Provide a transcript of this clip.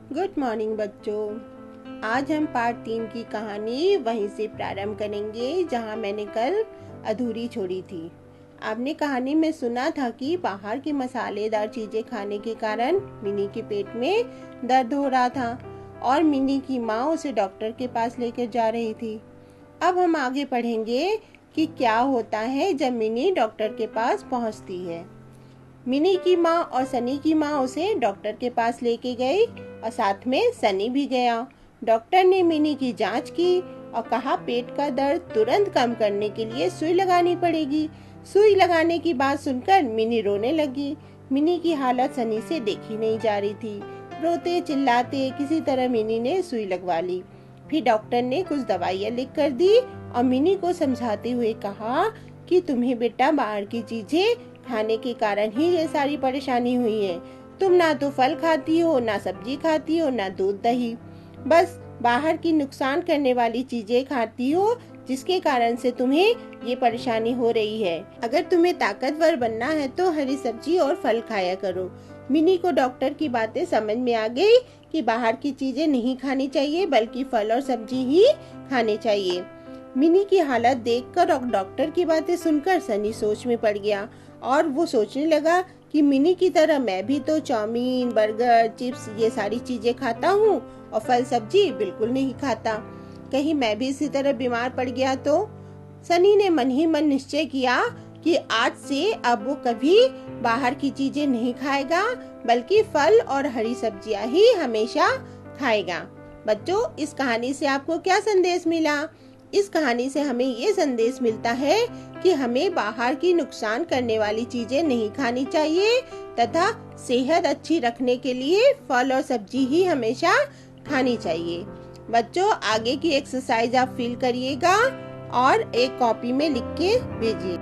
Good morning बच्चों। आज हम पार्ट 3 की कहानी वहीं से प्रारंभ करेंगे जहां मैंने कल अधूरी छोड़ी थी। आपने कहानी में सुना था कि बाहर की मसालेदार चीजें खाने के कारण मिनी के पेट में दर्द हो रहा था और मिनी की माँ उसे डॉक्टर के पास लेकर जा रही थी। अब हम आगे पढ़ेंगे कि क्या होता है जब मिनी डॉक्टर के पास पहुंचती है। मिनी की माँ और सनी की माँ उसे डॉक्टर के पास लेके गई और साथ में सनी भी गया। डॉक्टर ने मिनी की जांच की और कहा पेट का दर्द तुरंत कम करने के लिए सुई लगानी पड़ेगी। सुई लगाने की बात सुनकर मिनी रोने लगी। मिनी की हालत सनी से देखी नहीं जा रही थी। रोते चिल्लाते किसी तरह मिनी ने सुई लगवा ली। फिर डॉक्टर ने कुछ दवाइयाँ लिख कर दी और मिनी को समझाते हुए कहा कि तुम्हें बेटा बाहर की चीजें खाने के कारण ही ये सारी परेशानी हुई है। तुम ना तो फल खाती हो, ना सब्जी खाती हो, ना दूध दही, बस बाहर की नुकसान करने वाली चीजें खाती हो, जिसके कारण से तुम्हें ये परेशानी हो रही है। अगर तुम्हें ताकतवर बनना है तो हरी सब्जी और फल खाया करो। मिनी को डॉक्टर की बातें समझ में आ गई कि बाहर की चीजें नहीं खानी चाहिए बल्कि फल और सब्जी ही खाने चाहिए। मिनी की हालत देखकर और डॉक्टर की बातें सुनकर सनी सोच में पड़ गया और वो सोचने लगा कि मिनी की तरह मैं भी तो चाउमीन, बर्गर, चिप्स ये सारी चीजें खाता हूँ और फल सब्जी बिल्कुल नहीं खाता। कहीं मैं भी इसी तरह बीमार पड़ गया तो? सनी ने मन ही मन निश्चय किया कि आज से अब वो कभी बाहर की चीजें नहीं खाएगा बल्कि फल और हरी सब्जियां ही हमेशा खाएगा। बच्चों, इस कहानी से आपको क्या संदेश मिला? इस कहानी से हमें ये संदेश मिलता है कि हमें बाहर की नुकसान करने वाली चीजें नहीं खानी चाहिए तथा सेहत अच्छी रखने के लिए फल और सब्जी ही हमेशा खानी चाहिए। बच्चों, आगे की एक्सरसाइज आप फिल करिएगा और एक कॉपी में लिख के भेजिए।